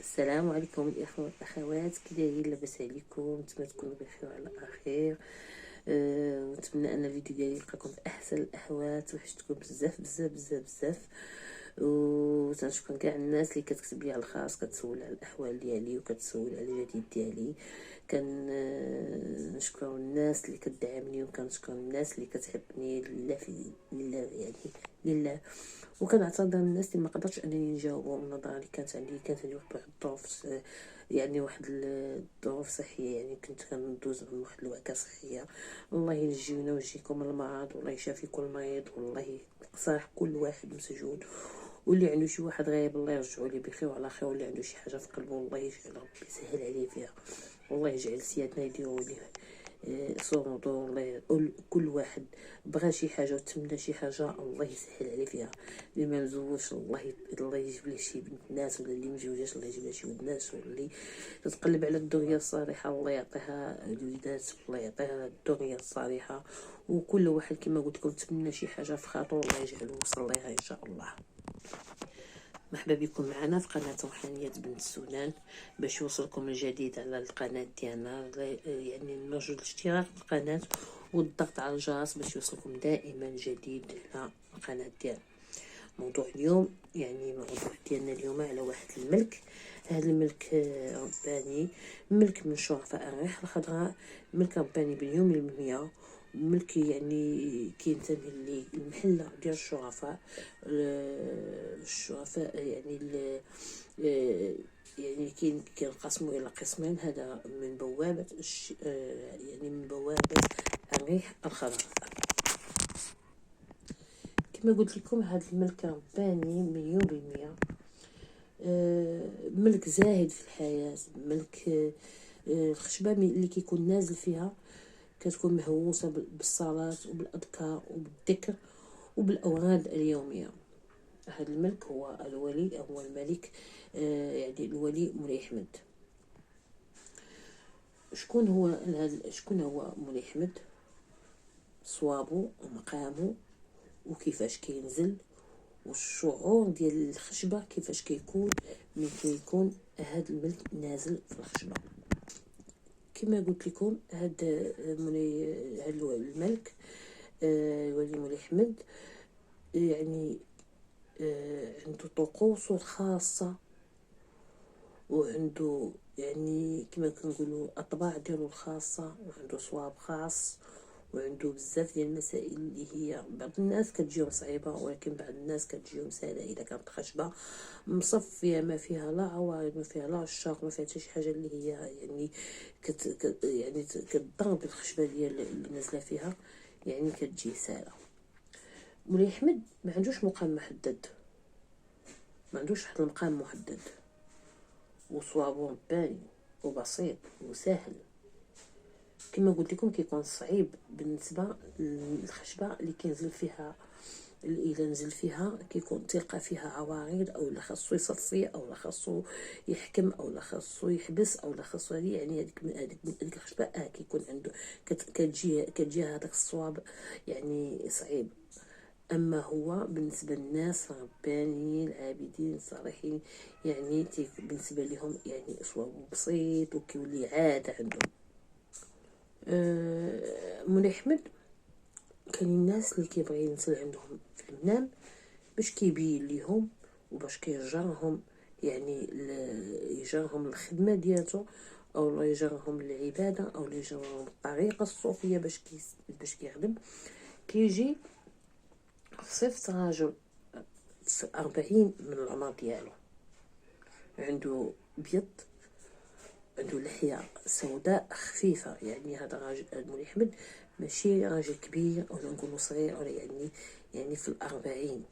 السلام عليكم الاخوه والاخوات، كي دايرين؟ لاباس عليكم؟ نتمنى تكونوا بخير وعلى خير. ونتمنى ان الفيديو ديالي يلقاكم في احسن الاحوال. وحشتكم بزاف بزاف بزاف بزاف، وتنشكر كاع الناس اللي كتكتب لي على الخاص، كتسول على الاحوال ديالي وكتسول على الجديد ديالي. نشكر الناس اللي كتدعمني، وكنشكر الناس اللي كتحبني لله، في لله يعني لله. وكنعتذر من الناس اللي ما قدرتش انني نجاوبهم، نظرا اللي كانت عندي واحد الظروف، يعني واحد الظروف صحيه، يعني كنت كندوز من واحد الوعكه صحيه. الله ينجينا ويجيكم من المرض، والله يشافي كل مريض، والله يصالح كل واحد مسجون. واللي عنده شي واحد غايب الله يرجعو ليه بخير وعلى خير، واللي عنده شي حاجه في قلبه الله يجعل ربي يسهل عليه فيها، والله يجعل سيادنا يديروا ليه صومدو. الله كل واحد بغى شي حاجه وتمنى شي حاجه الله يسهل عليه فيها. اللي ما مزوجش الله يجيب ليه شي بنت ناس، ولا اللي مزوجاش الله يجيب لها شي ولد ناس، واللي تتقلب على الدنيا الصالحه الله يعطيها الوليدات، الله يعطيها الدنيا الصالحه. وكل واحد كما قلت لكم تمنى شي حاجه في خاطر الله يجعله وصل ليها ان شاء الله. مرحبا بكم معنا في قناة روحانية بنت السودان. باش يوصلكم الجديد على القناة ديالنا، يعني نرجو الاشتراك في القناة والضغط على الجرس باش يوصلكم دائما جديد على القناة ديالنا. موضوع اليوم، يعني موضوع ديالنا اليوم على واحد الملك. هذا الملك رباني، ملك من شرفاء الريح الخضراء، ملك رباني باليوم المية. ملك يعني كينتمي للمحلة ديال الشرفاء يعني يعني كينقسموا الى قسمين. هذا من بوابة يعني من بوابة الريح الخضراء. كما قلت لكم هذا الملك رباني مليون بالمية. ملك زاهد في الحياة، ملك الخشبة اللي كيكون نازل فيها كتكون مهووسة بالصلاة وبالأذكار وبالذكر وبالأوراد اليومية. هذا الملك هو الولي، هو الملك يعني الولي مولاي أحمد. شكون هو مولاي أحمد؟ صوابو ومقامو وكيفاش كينزل، والشعور ديال الخشبة كيفاش كيكون من كيكون هذا الملك نازل في الخشبة. كما قلت لكم هذا الملك الولي مولاي أحمد يعني عنده طقوس خاصة، وعنده يعني كما كنقولوا اطباع ديالو الخاصه، وعنده صواب خاص، وعنده بزاف ديال المسائل اللي هي بعض الناس كتجيهم صعيبه، ولكن بعض الناس كتجيهم سهله اذا كانت خشبه مصفيه، ما فيها لا عوارض، ما فيها لا الشاق، ما فيها حتى شي حاجه اللي هي يعني يعني كتضر بالخشبه ديال اللي نازله فيها، يعني كتجي سهله. مولاي احمد ما عندوش مقام محدد، ما عندوش واحد المقام محدد، وصوابو رباني وبسيط وسهل. كما قلت لكم كيكون صعيب بالنسبه للخشبه اللي كينزل فيها، اللي الا نزل فيها كيكون تلقى فيها عوارض، او لا خاصو يصفي، او لا خاصو يحكم، او لا خاصو يحبس، او لا خاصو يعني هذيك الخشبه كيكون عنده كتجي هذاك الصواب يعني صعيب. اما هو بالنسبه للناس ربانيين العابدين الصالحين، يعني بالنسبه لهم يعني اسلوب بسيط وكيولي عاده عندهم. مولاي احمد كاين الناس اللي كيبغي ينزل عندهم في المنام باش كيبين ليهم وباش كيجرهم، يعني يجرهم الخدمه ديالته، او يجرهم العباده، او يجرهم الطريقه الصوفيه باش كيخدم. كيجي صفت راجل في 40 من العمر ديالو، عنده بيض، عنده لحية سوداء خفيفة. يعني هذا راجل مولاي أحمد ماشي راجل كبير أو نقولو صغير، ولا يعني في 40،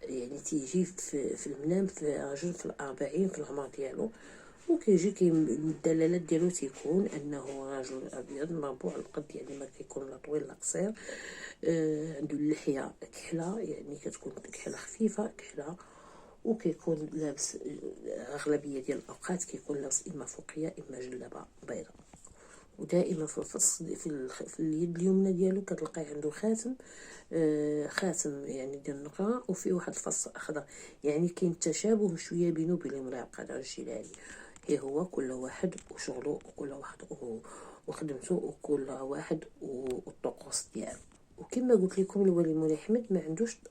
يعني تيجي في المنام في راجل في 40 في العمر ديالو. وكيجي الدلالات ديالو تيكون انه راجل ابيض مربوع القد، يعني ما كيكون لا طويل لا قصير. عنده اللحيه كحله، يعني كتكون كحله خفيفه كحله، وكيكون لابس اغلبيه ديال الاوقات كيكون لابس اما فوقيه اما جلابه بيضاء. ودائما في اليد اليمنى ديالو كتلقاي عنده خاتم، خاتم يعني ديال النقره، وفيه واحد الفص اخضر. يعني كاين تشابه شويه بينه وبين الامراه القادر الجيلاني. هي هو كل واحد وشغله، وكل واحد وخدمته، وكل واحد والطقوس ديالو. وكما قلت لكم الولي مولاي احمد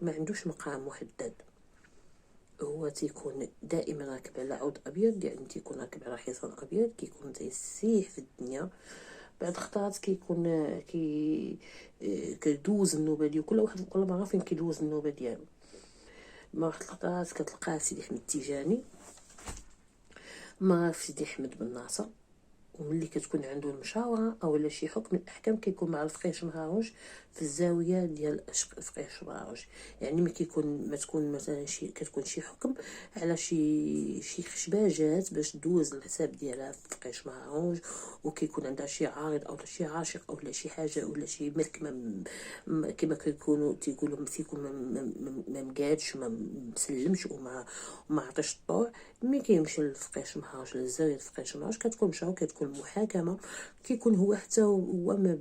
ما عندوش مقام محدد. هو تيكون دائما راكب على عود ابيض، يعني تيكون راكب على حصان ابيض، كيكون تيسيح في الدنيا. بعد خطرات كيكون كيدوز النوبه ديالو، كل واحد كل مره فين كيدوز النوبه ديالو. ما واحد الخطرات كتلقاه سيدي احمد التيجاني، ما في سيدي احمد بن ناصر. وملي كتكون عنده المشاوره اولا شي حكم الاحكام كيكون مع الفقيه شمهاروش في الزاويه ديال الفقيه شمهاروش. يعني ما تكون مثلا كتكون شي حكم على شي خشباجات باش دوز الحساب ديالها في الفقيه شمهاروش، وكيكون عندها شي عارض او شي عاشق اولا شي حاجه ولا شي ملك كما كيكونوا تيقولوا تيكون ما مقادش وما مسلمش وما عطيش الطوع. ملي كيمشي للفقيه شمهاروش للزاويه الفقيه شمهاروش كتكون مشاو كتكون محاكمه، كيكون هو حتى هو ما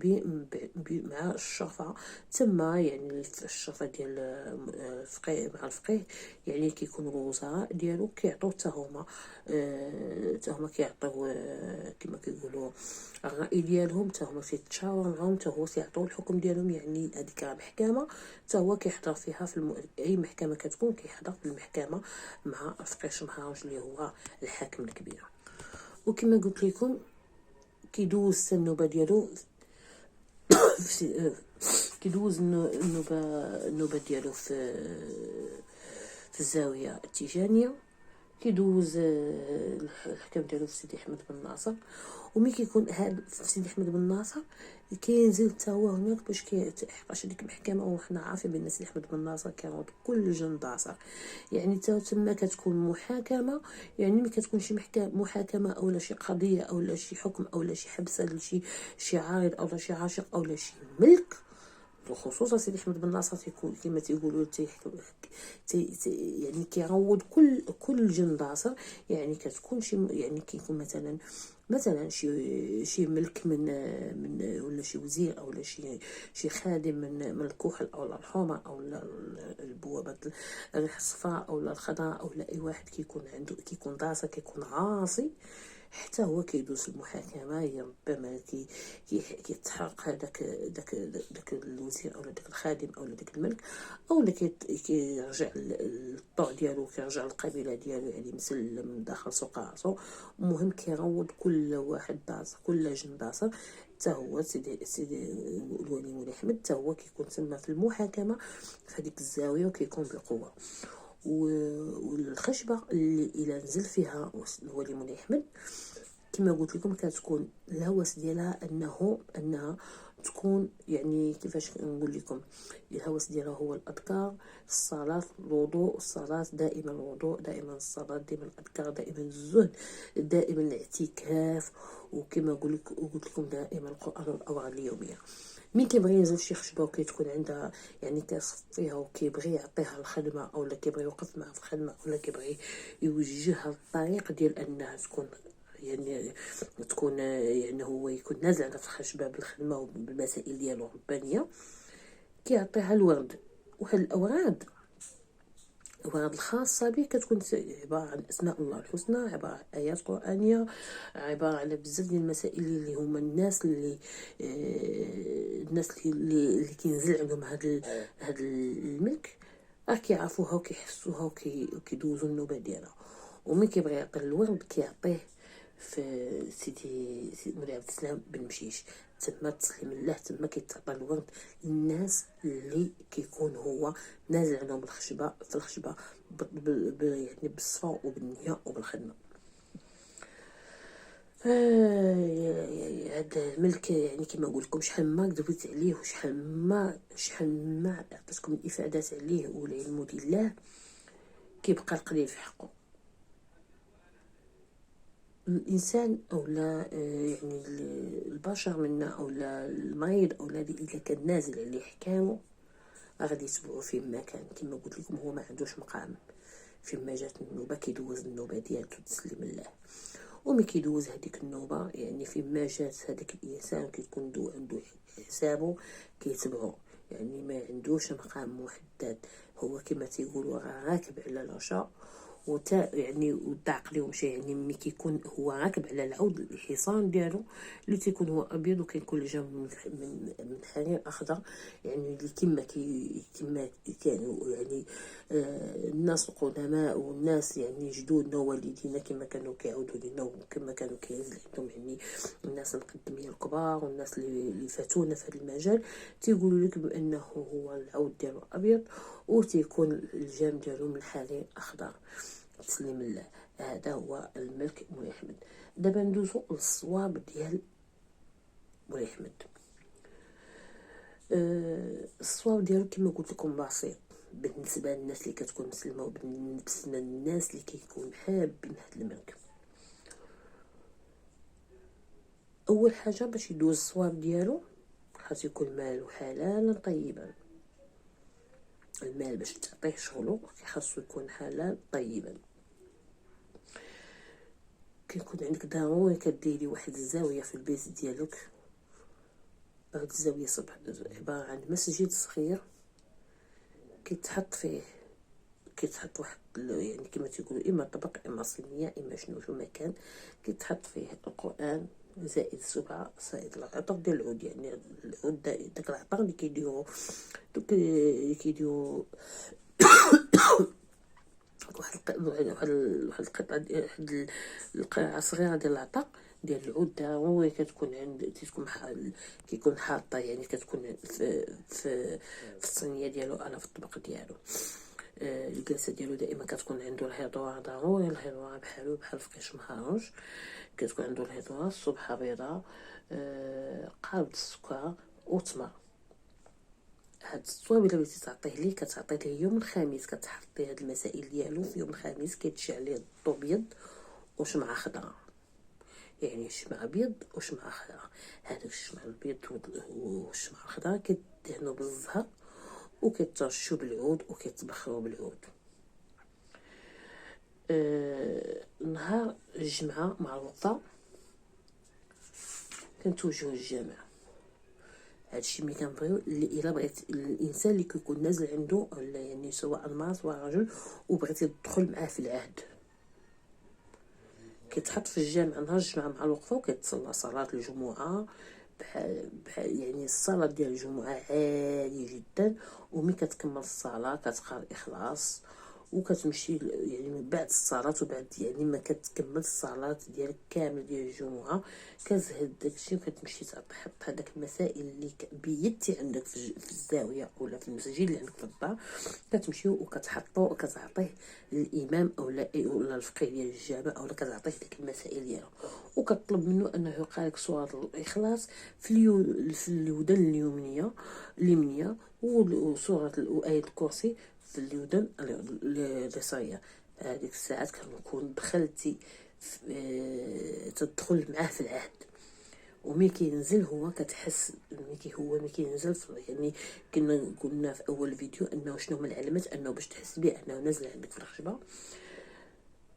مع الشرفه تما. يعني الشرفه ديال الفقيه مع الفقيه، يعني كيكونوا الوزراء ديالو كيعطيو حتى هما كيعطيو كما كيقولوا الراي ديالهم، حتى هما كيتشاوروا معاهم، حتى هو كيعطيو الحكم ديالهم. يعني هذيك محكمه حتى هو كيحضر فيها اي محكمه كتكون كيحضر في المحكمه مع الفقيه شمهاروش اللي هو الحاكم الكبير. وكما قلت لكم كيدوز النوبه ديالو كيدوز النوبه ديالو في الزاويه التيجانيه، كيدوز الحكم ديالو في سيدي احمد بن ناصر. وملي كيكون هاد في سيدي احمد بن ناصر كينزل حتى هو هناك باش كيحقاش هذيك المحكمه. وحنا عارفين بان سيدي احمد بن ناصر كان كل جنداصر، يعني تما كتكون محاكمه. يعني ما كتكون شي محاكمه اولا شي قضيه اولا شي حكم اولا شي حبس شي عارض اولا شي عاشق اولا شي ملك. بخصوص سيدي احمد بن ناصر تيكون كما تيقولوا يعني كيعوض كل جنداصر. يعني كتكون شي يعني كيكون مثلا شي ملك من ولا شي وزير اولا شي خادم من الكحل او الحومه او البوابه الصفراء او الخضراء او اي واحد كيكون عنده كيكون داصر كيكون عاصي، حتى هو كيدوز المحاكمه. هي ربما كيتحرق داك الوزير او داك الخادم او داك الملك، او كيرجع للطوع ديالو، كيرجع للقبيله ديالو، يعني مسلم داخل سوق راسو. المهم كيروض كل واحد داصر كل جن داصر. حتى هو سيدي الولي مولاي احمد حتى هو كيكون تما في المحاكمه في هذيك الزاويه وكيكون بقوه. والخشبه اللي الى نزل فيها الولي مولاي احمد كما قلت لكم كتكون الهوس ديالها انها تكون يعني كيفاش نقول لكم، الهوس ديالها هو الاذكار، الصلاه، الوضوء، الصلاه دائما، الوضوء دائما، الصلاه دائما، الاذكار دائما، الزهد دائما، الاعتكاف، وكما قلت لكم دائما القران والاوراد اليوميه. مين كيبغي ينزل شي خشبه وكتكون عندها يعني كيصفيها وكيبغي يعطيها الخدمه اولا كيبغي يوقف معها في الخدمه اولا كيبغي يوجهها الطريق ديال انها تكون يعني هو يكون نازل على في الخشبه بالخدمه وبالمسائل ديالو الربانيه، كيعطيها الورد. وهاد الاوراد الخاصه به كتكون عباره عن اسماء الله الحسنى، عباره عن ايات قرانيه، عباره على بزاف ديال المسائل اللي هما الناس اللي كينزل عندهم هاد الملك راه كيعرفوها وكيحسوها وكيدوزوا النوبه ديالها. وملي كيبغي يعطي الورد كيعطيه في سيدي مولاي عبد السلام بن مشيش. تما تسلم الله، تما كيتعطى الورد للناس اللي كيكون هو نازل عندهم في الخشبه يعني بالصفا وبالنيه وبالخدمه. هذا الملك يعني كما نقول لكم شحال ما كذبت عليه وشحال ما عطيتكم الافادات عليه والعلم بالله كيبقى القليل في حقه. الانسان اولا يعني البشر منا اولا المريض اولا اذا كان نازل عليه حكامه غادي يتبعوا فين ما كان. كما قلت لكم هو ما عندوش مقام، فين ما جات النوبه كيدوز النوبه ديالته تسلم الله. وملي كيدوز هذيك النوبه يعني فيما جات هذاك الانسان كيكون عنده حسابه كيتبعو، يعني ما عندوش مقام محدد، هو كما تيقولوا راكب على العشاء وتا يعني والدعق ليهم شي، يعني ملي كيكون هو راكب على العود الحصان ديالو اللي تيكون هو ابيض وكيكون جنب من حرير اخضر، يعني اللي كما كانوا يعني الناس القدماء والناس يعني جدودنا ووالدينا كما كانوا كيعاودوا لنا وكما كانوا كينزل عندهم يعني الناس المقدمين الكبار والناس اللي فاتونا في هذا المجال تيقولوا لك بانه هو العود ديالو ابيض وتيكون الجام ديالو من الحرير اخضر. تسليم الله. هذا هو الملك مولاي احمد. دابا ندوزو للصواب ديال مولاي احمد. الصواب ديالو كما قلت لكم بسيط بالنسبه للناس اللي كتكون مسلمه وبالنسبه للناس اللي كيكون حابين هذا الملك. اول حاجه باش يدوز الصواب ديالو خاص يكون ماله حلالا طيبا. المال باش تعطيه شغلو خاصو يكون حلال طيبا. كيكون عندك ضروري كديري واحد الزاويه في البيت ديالك، هاد الزاويه صبح عباره عن مسجد صغير كيتحط واحد يعني كما تيقولوا اما طبق اما صينيه اما شنو مكان كيتحط فيه القران زائد السبعه زائد العطر ديال العود، يعني العود داك العطر اللي كيديروا واحد القطعه واحد القطعه صغيره ديال العطر ديال العود ضروري كتكون كيكون حاطه، يعني كتكون في الصينيه ديالو انا في الطبق ديالو. الجلسه ديالو دائما كتكون عنده الهضوار ضروري، الهضوار بحال فقيش مهروج كتكون عنده الهضوار، الصبحه بيضاء، قارب السكر وتمر. هاد الصواب الا بغيتي تعطيه ليه كتعطيه ليه يوم الخميس، كتحطي هاد المسائل ديالو في يوم الخميس كيتشع ليه الضو بيض وشمعه خضراء، يعني شمعه ابيض وشمعه خضراء. هذاك الشمع الابيض والشمعه الخضراء كيدهنوا بالزهر وكيترشوا بالعود وكيتبخروا بالعود. نهار الجمعه مع الوقفه كنتوجهوا للجامع. هادشي ملي كنبغيو اللي الا بغيت الانسان اللي كيكون نازل عنده ولا يعني سواء المراه سواء الرجل وبغيتي تدخل معاه في العهد كيتحط في الجامع نهار الجمعه مع الوقفه وكيتصلى صلاه الجمعه بحال يعني الصلاه ديال الجمعه عاليه جدا، وملي كتكمل الصلاه كتقرا الاخلاص وكتمشي يعني من بعد الصلاه وبعد يعني ما كتكمل الصلاه ديالك كامل ديال الجمعه كتزهد داكشي وكتمشي تحط هذاك المسائل اللي بيدتي عندك في الزاويه ولا في المسجد اللي عندك في الدار، كتمشيو وكتحطو وكتعطيه للامام اولا الفقيه ديال الجامع اولا كتعطيه ديك المسائل ديالو وكتطلب منه انه يقرا لك سوره الاخلاص في الودن اليمنيه وسوره وايه الكرسي في الودن اليسريه. هذيك الساعات كنكون دخلتي تدخل معاه في العهد. وملي كينزل هو كتحس ملي كينزل يعني كنا قلنا في اول فيديو انه شنو هما العلامات انه باش تحس بيه انه نازل عندك في الخشبه،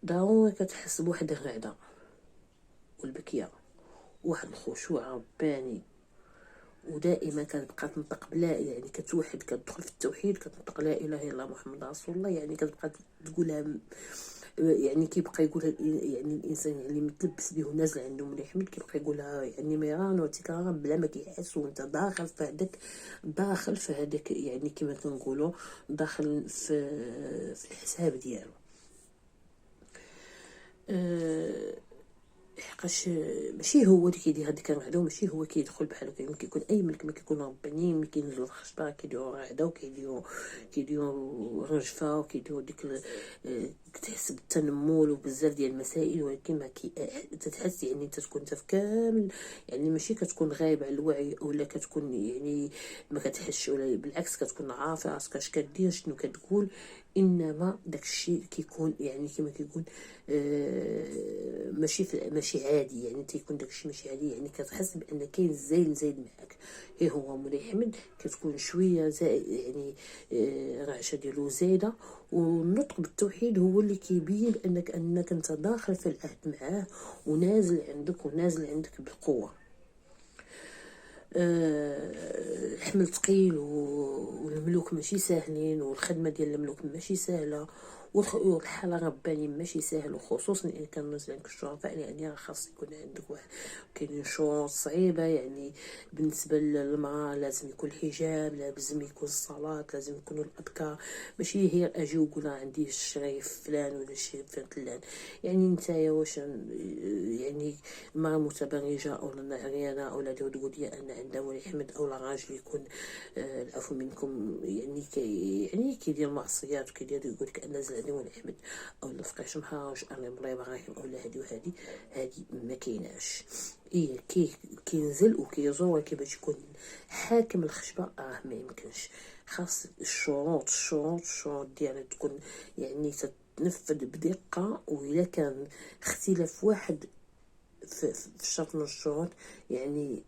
ضروري كتحس بواحد الرعده والبكيه واحد الخشوع رباني، ودائما كتبقى تنطق بلا يعني كتوحد كتدخل في التوحيد كتنطق لا اله الا الله محمد رسول الله، يعني كتبقى تقولها يعني كيبقى يقولها يعني الانسان يعني متلبس به ونازل عنده مولاي احمد كيبقى يقولها يعني مرارا وتكرارا بلا ما كيحس وانت داخل في هذاك يعني كما كنقولوا داخل في الحساب ديالو. حقاش ماشي هو اللي كيدير هذيك الرعده وماشي هو كيدخل بحال هكا، كيكون اي ملك ما كيكون ربانيين ملي كينزلوا الخشبه كيديروا رعده وكيديروا رجفه وكيديروا ديك كتحس بالتنمل وبزاف ديال المسائل، ولكن ما تتحس يعني انت تكون في كامل يعني ماشي كتكون غايب على الوعي ولا كتكون يعني ما كتحسش، ولا بالعكس كتكون عارفه راسك اش كدير شنو كتقول، انما داكشي كيكون يعني كما كيكون ماشي عادي، يعني تيكون داكشي ماشي عادي، يعني كتحس بان كاين زايد معاك. غير هو مولاي حمد كتكون شويه يعني رعشه ديالو زايده. والنطق بالتوحيد هو اللي كيبين انك انت داخل في العهد معاه، ونازل عندك بقوه. الحمل ثقيل، والملوك ماشي ساهلين، والخدمه ديال الملوك ماشي سهله، والحاله الرباني ماشي سهل، وخصوصا ان كان نازل عندك الشرفاء، يعني خاص يكون عندك واحد كاينين شروط صعيبه. يعني بالنسبه للمراه لازم يكون الحجاب، لازم يكون الصلاه، لازم يكونوا الاذكار، ماشي هي اجي وقول عندي الشريف فلان ولا الشريف فلان. يعني نتايا واش يعني المراه متبرجه او عريانه او لا تقول ان عندها مولاي حمد، او راجل يكون العفو منكم يعني كيدير معصيات وكيدير يقول لك انا نازل عندي مولاي حمد، او لا فقيش محاج انا الله ابراهيم، او لا هادي ما كايناش. كينزل وكيزور، ولكن باش يكون حاكم الخشبه ما يمكنش. خاص الشروط ديالها تكون يعني تنفذ بدقه. وإلا كان اختلاف واحد في الشرط من الشروط، يعني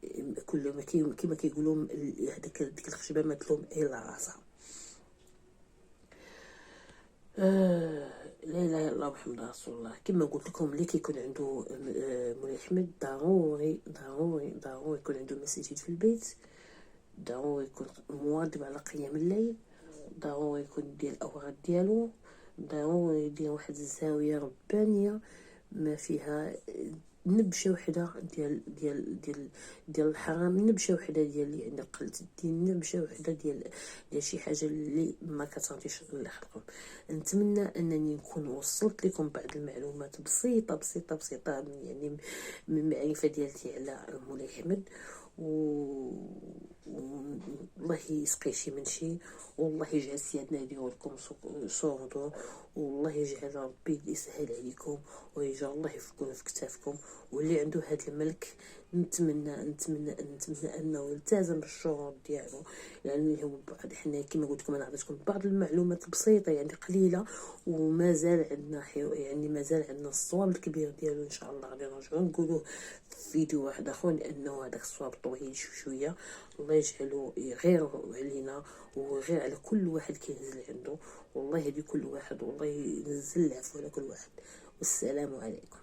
كل ما كيما كيقولوا ديك الخشبه ما تلوم الا راسها. لا اله الا الله محمد رسول الله. كما قلت لكم، اللي كيكون عنده مولاي حمد ضروري يكون عنده مساجد في البيت، ضروري يكون مواظب على قيام الليل، ضروري يكون ديال الاوراد ديالو، ضروري يدير واحد الزاويه ربانيه ما فيها نبشه وحده ديال الحرام، نبشه وحده ديال يعني قلة الدين، نبشه وحده ديال شي حاجه اللي ما كتعطيش الله يخلقكم. نتمنى انني نكون وصلت لكم بعض المعلومات بسيطه يعني من المعرفه ديالتي على مولاي حمد. والله يسقي شي من شي، والله يجعل سيادنا يديروا لكم صوردو، والله يجعل ربي يسهل عليكم، ويجعل الله يفكون في كتافكم. واللي عنده هذا الملك نتمنى انه يلتزم بالشروط ديالو، لانه هو حنا كما قلت لكم انا عطيتكم بعض المعلومات البسيطه يعني قليله، ومازال عندنا يعني مازال عندنا الصواب الكبير ديالو. ان شاء الله غادي نرجعوا نقولوه في فيديو واحد اخر، لانه هذاك الصواب طويل شويه. الله يجعله غير علينا وغير على كل واحد كينزل عنده، والله يهدي كل واحد، والله ينزل العفو على كل واحد. والسلام عليكم.